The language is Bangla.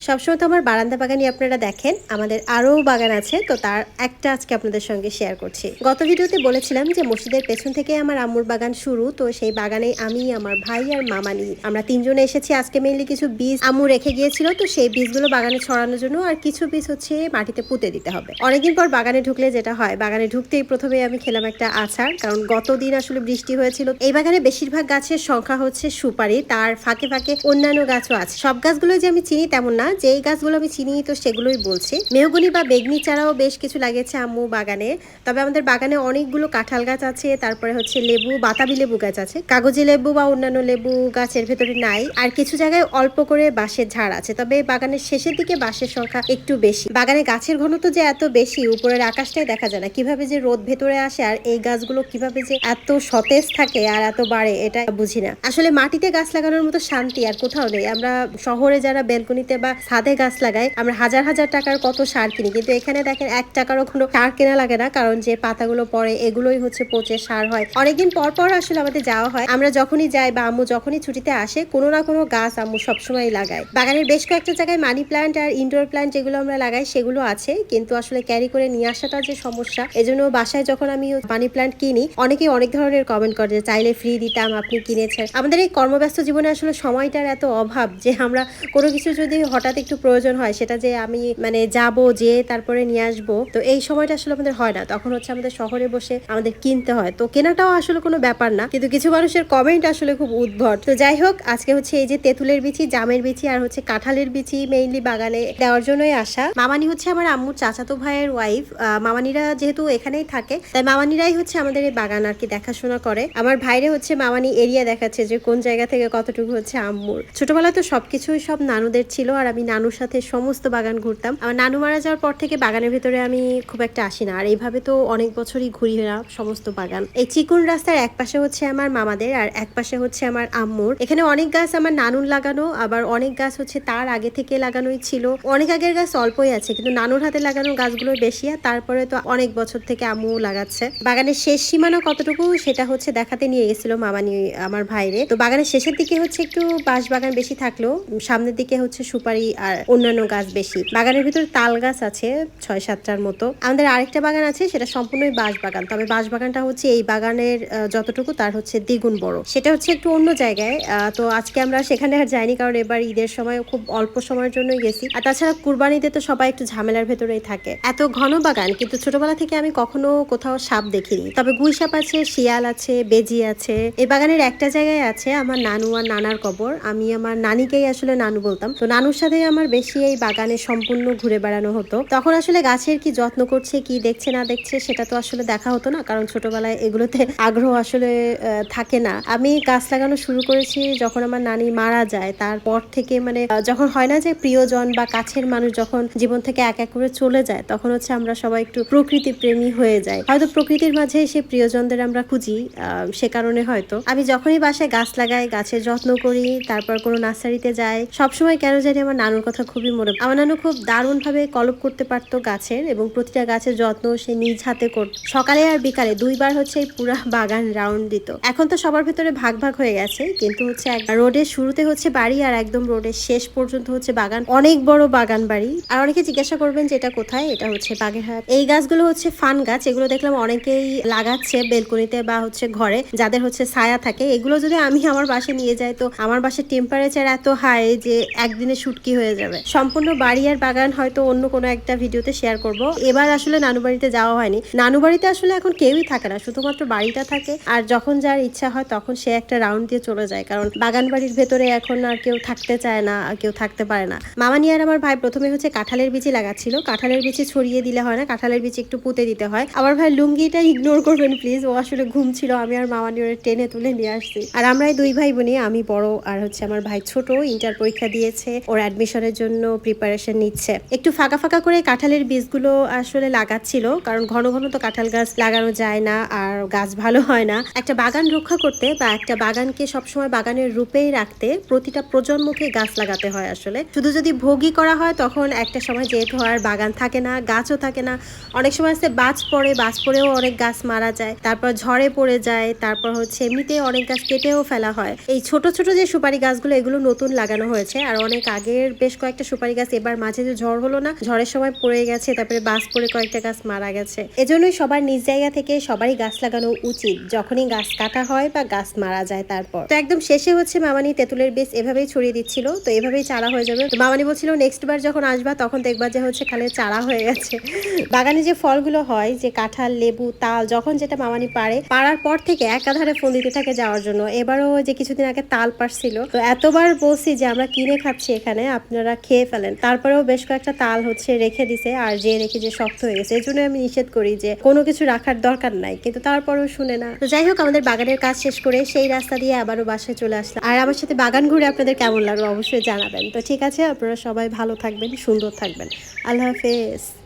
সবসময় তো আমার বারান্দা বাগানই আপনারা দেখেন, আমাদের আরও বাগান আছে, তো তার একটা আজকে আপনাদের সঙ্গে শেয়ার করছি। গত ভিডিওতে বলেছিলাম যে মসজিদের পেছন থেকে আমার আম্মুর বাগান শুরু, তো সেই বাগানে আমি, আমার ভাই আর মামানি আমরা তিনজনে এসেছি। আজকে মেইনলি কিছু বীজ আম্মু রেখে গিয়েছিল, তো সেই বীজগুলো বাগানে ছড়ানোর জন্য, আর কিছু বীজ হচ্ছে মাটিতে পুঁতে দিতে হবে। অনেকদিন পর বাগানে ঢুকলে যেটা হয়, বাগানে ঢুকতেই প্রথমে আমি খেলাম একটা আচার, কারণ গতদিন আসলে বৃষ্টি হয়েছিল। এই বাগানে বেশিরভাগ গাছের সংখ্যা হচ্ছে সুপারি, তার ফাঁকে ফাঁকে অন্যান্য গাছও আছে। সব গাছগুলো যে আমি চিনি তেমন না, যেই গাছগুলো আমি চিনি তো সেগুলোই বলছি। মেহগনি বা বেগনি চারাও বেশ কিছু লাগিয়েছে আম্মু বাগানে। তবে আমাদের বাগানে অনেকগুলো কাঁঠাল গাছ আছে, তারপরে হচ্ছে লেবু, বাতাবি লেবু গাছ আছে। কাগজি লেবু বা অন্যান্য লেবু গাছের ভেতরে নাই। আর কিছু জায়গায় অল্প করে বাঁশের ঝাড় আছে, তবে বাগানের শেষের দিকে বাঁশের সংখ্যা একটু বেশি। বাগানে গাছের ঘনত্ব যে এত বেশি, উপরের আকাশটাই দেখা যায় না। কিভাবে যে রোদ ভেতরে আসে আর এই গাছগুলো কিভাবে যে এত সতেজ থাকে আর এত বাড়ে, এটা বুঝি না। আসলে মাটিতে গাছ লাগানোর মতো শান্তি আর কোথাও নেই। আমরা শহরে যারা বেলকনিতে বা ছাদে গাছ লাগাই, আমরা হাজার হাজার টাকার কত সার কিনি, কিন্তু এখানে দেখেন 1 টাকারও কোনো সার কেনা লাগে না, কারণ যে পাতাগুলো পড়ে এগুলোই হচ্ছে পচে সার হয়। অনেকদিন পর পর আসলে আমাদের যাওয়া হয়, আমরা যখনই যাই বা আম্মু যখনই ছুটিতে আসে, কোনো না কোনো গাছ আম্মু সবসময় লাগায়। বাগানের বেশ কয়েকটা জায়গায় মানি প্ল্যান্ট আর ইনডোর প্ল্যান্ট যেগুলো আমরা লাগাই সেগুলো আছে, কিন্তু আসলে ক্যারি করে নিয়ে আসাটা যে সমস্যা, এজন্য বাসায় যখন আমি মানি প্ল্যান্ট কিনি, অনেকেই অনেক ধরনের কমেন্ট করে যে চাইলে ফ্রি দিতাম, আপনি কিনেছেন। আমাদের এই কর্মব্যস্ত জীবনে আসলে সময়টার এত অভাব যে আমরা কোনো কিছু যদি হঠাৎ একটু প্রয়োজন হয়, সেটা যে আমি যাব যে তারপরে নিয়ে আসবো, তো এই সময়টা আসলে আমাদের হয় না। তখন হচ্ছে আমাদের শহরে বসে আমাদের কিনতে হয়, তো কেনাটাও আসলে কোনো ব্যাপার না, কিন্তু কিছু মানুষের কমেন্ট আসলে খুব উদ্ভট। তো যাই হোক, আজকে হচ্ছে এই যে তেঁতুলের বিচি, জামের বিচি আর হচ্ছে কাঁঠালের বিচি মেইনলি বাগানে দেওয়ার জন্যই আসা। মামানি হচ্ছে আমার আম্মুর চাচাতো ভাইয়ের ওয়াইফ। মামানিরা যেহেতু এখানেই থাকে, তাই মামানিরাই হচ্ছে আমাদের এই বাগান আর কি দেখাশোনা করে। আমার ভাইরে হচ্ছে মামানি এরিয়া দেখাচ্ছে যে কোন জায়গা থেকে কতটুকু হচ্ছে আম্মুর। ছোটবেলায় তো সবকিছুই সব নানুদের ছিল, আর আমি নানুর সাথে সমস্ত বাগান ঘুরতাম। আমার নানু মারা যাওয়ার পর থেকে বাগানের ভিতরে আমি খুব একটা আসি না, আর এইভাবে তো অনেক বছরই ঘুরি না সমস্ত বাগান। এই চিকুন রাস্তার এক পাশে হচ্ছে আমার মামাদের আর এক পাশে হচ্ছে আমার আম্মুর। এখানে অনেক গাছ আমার নানুর লাগানো, আবার অনেক গাছ হচ্ছে তার আগে থেকে লাগানোই ছিল। অনেক আগের গাছ অল্পই আছে, কিন্তু নানুর হাতে লাগানো গাছগুলো বেশি, আর তারপরে তো অনেক বছর থেকে আম্মু লাগাচ্ছে। বাগানের শেষ সীমানা কতটুকু সেটা হচ্ছে দেখাতে নিয়ে গেছিল মামানি আমার ভাইরে। তো বাগানের শেষের দিকে হচ্ছে একটু বাঁশ বাগান বেশি থাকলেও সামনের দিকে হচ্ছে সুপারি আর অন্যান্য গাছ বেশি। বাগানের ভিতরে তাল গাছ আছে 6-7টার মতো। আমাদের আরেকটা বাগান আছে, সেটা সম্পূর্ণই বাঁশ বাগান, তবে বাঁশ বাগানটা হচ্ছে এই বাগানের যতটুকু তার হচ্ছে দ্বিগুণ বড়। সেটা হচ্ছে একটু অন্য জায়গায়। তো আজকে আমরা সেখানে আর যাইনি, কারণ এবার ঈদের সময় খুব অল্প সময়ের জন্যই গেছি। আর তাছাড়া কুরবানিতে তো সবাই একটু ঝামেলার ভেতরেই থাকে। এত ঘন বাগান, কিন্তু ছোটবেলা থেকে আমি কখনো কোথাও সাপ দেখিনি। তবে গুই সাপ আছে, শিয়াল আছে, বেজি আছে। এই বাগানের একটা জায়গায় আছে আমার নানু আর নানার কবর। আমি আমার নানিকেই আসলে নানু বলতাম, তো নানুর সাথে আমার বেশি এই বাগানে সম্পূর্ণ ঘুরে বেড়ানো হতো। তখন আসলে গাছের কি যত্ন করছে, কি দেখছে না দেখছে, সেটা তো আসলে দেখা হতো না, কারণ ছোটবেলায় এগুলোতে আগ্রহ আসলে থাকে না। আমি গাছ লাগানো শুরু করেছি যখন আমার নানি মারা যায়, তারপর থেকে যখন হয় না যে প্রিয়জন বা কাছের মানুষ যখন জীবন থেকে এক এক করে চলে যায়, তখন হচ্ছে আমরা সবাই একটু প্রকৃতি প্রেমী হয়ে যাই। হয়তো প্রকৃতির মাঝে সে প্রিয়জনদের আমরা খুঁজি, সে কারণে হয়তো আমি যখনই বাসায় গাছ লাগাই, গাছের যত্ন করি, তারপর কোনো নার্সারিতে যাই, সবসময় কেন জানি আমার নানুর কথা খুবই মনে। আমার নানু খুব দারুণ ভাবে কলপ করতে পারতো গাছের, এবং প্রতিটা গাছের যত্ন সে নিজ হাতে করত। সকালে আর বিকালে 2 বার হচ্ছে এই পুরা বাগান রাউন্ড দিত। এখন তো সবার ভিতরে ভাগ ভাগ হয়ে গেছে, কিন্তু হচ্ছে রোডের শুরুতে হচ্ছে বাড়ি, আর একদম রোডের শেষ পর্যন্ত হচ্ছে বাগান, অনেক বড় বাগান বাড়ি। আর অনেকে জিজ্ঞাসা করবেন যে এটা কোথায়, এটা হচ্ছে বাগেরহাট। এই গাছগুলো হচ্ছে ফান গাছ, এগুলো দেখলাম অনেকেই লাগাচ্ছে বেলকনিতে বা হচ্ছে ঘরে, যাদের হচ্ছে ছায়া থাকে। এগুলো যদি আমি আমার বাসায় নিয়ে যাই, তো আমার বাসার টেম্পারেচার এত হাই যে একদিনে শুটকি হয়ে যাবে। সম্পূর্ণ বাড়ি আর বাগান হয়তো অন্য কোনো একটা ভিডিওতে শেয়ার করব। এবার আসলে নানু বাড়িতে যাওয়া হয়নি। নানু বাড়িতে আসলে এখন কেউই থাকে না, শুধুমাত্র বাড়িটা থাকে, আর যখন যার ইচ্ছা হয় তখন সে একটা রাউন্ড দিয়ে চলে যায়, কারণ বাগান বাড়ির ভেতরে এখন আর কেউ থাকতে চায় না, আর কেউ থাকতে পারে না। মামানি আর আমার ভাই প্রথমে হচ্ছে কাঁঠালের বিচি লাগাচ্ছিল। কাঁঠালের বিচি ছড়িয়ে দিলে হয় না, কাঁঠালের বিচি একটু পুঁতে দিতে হয়। আমার ভাই লুঙ্গিটা ইগনোর করবেন প্লিজ, ও আসলে ঘুম ছিল, আমি আর মামানি ওরে টেনে তুলে নিয়ে আসছি। আর আমরা এই 2 ভাই বোনই, আমি বড় আর হচ্ছে আমার ভাই ছোট, ইন্টার পরীক্ষা দিয়েছে, ওর অ্যাডমিশনের জন্য প্রিপারেশন নিচ্ছে। একটু ফাঁকা ফাঁকা করে কাঁঠালের বীজগুলো আসলে লাগাচ্ছিল, কারণ ঘন ঘন তো কাঁঠাল গাছ লাগানো যায় না, আর গাছ ভালো হয় না। একটা বাগান রক্ষা করতে বা একটা বাগানকে সবসময় বাগানের রূপেই রাখতে প্রতিটা প্রজন্মকে গাছ লাগাতে হয়। আসলে শুধু যদি ভোগই করা হয়, তখন একটা সময় যেহেতু আর বাগান থাকে না, গাছও থাকে না। অনেক সময় আছে বাজ পড়ে, বাজ পড়েও অনেক গাছ মারা যায়, তারপর ঝড়ে পড়ে যায়, তারপর হচ্ছে এমনিতে অনেক গাছ কেটেও ফেলা হয়। এই ছোট ছোট যে সুপারি গাছগুলো, এগুলো নতুন লাগানো হয়েছে, আর অনেক আগের তেঁতুলের বেশ কয়েকটা সুপারি গাছ এবার মাঝে যে ঝড় হলো না, ঝড়ের সময় পড়ে গেছে, তারপরে বাস পড়ে কয়েকটা গাছ মারা গেছে। এজন্যই সবার নিজ জায়গা থেকে সবারই গাছ লাগানো উচিত যখনই গাছ কাটা হয় বা গাছ মারা যায়। তারপর তো একদম শেষে হচ্ছে মামানি তেঁতুলের বীজ এভাবেই ছড়িয়ে দিচ্ছিল, তো এভাবেই চারা হয়ে যাবে। তো মামানি বলছিল নেক্সট বার যখন আসবা তখন দেখবা যে হচ্ছে খালি চারা হয়ে গেছে। বাগানে যে ফলগুলো হয়, যে কাঁঠাল, লেবু, তাল, যখন যেটা মামানি পাড়ার পর থেকে একাধারে ফোন দিতে থাকে যাওয়ার জন্য। এবারও যে কিছুদিন আগে তাল পারছিল, তো এতবার বলছি যে আমরা কিনে খাচ্ছি এখানে, আপনারা খেয়ে ফেলেন, তারপরেও বেশ কয়েকটা তাল হচ্ছে রেখে দিছে, আর যে রেখে যে শক্ত হয়ে গেছে। এই জন্য আমি নিষেধ করি যে কোনো কিছু রাখার দরকার নাই, কিন্তু তারপরেও শুনে না। তো যাই হোক, আমাদের বাগানের কাজ শেষ করে সেই রাস্তা দিয়ে আবারও বাসায় চলে আসলাম। আর আমার সাথে বাগান ঘুরে আপনাদের কেমন লাগলো অবশ্যই জানাবেন। তো ঠিক আছে, আপনারা সবাই ভালো থাকবেন, সুন্দর থাকবেন। আল্লাহ হাফেজ।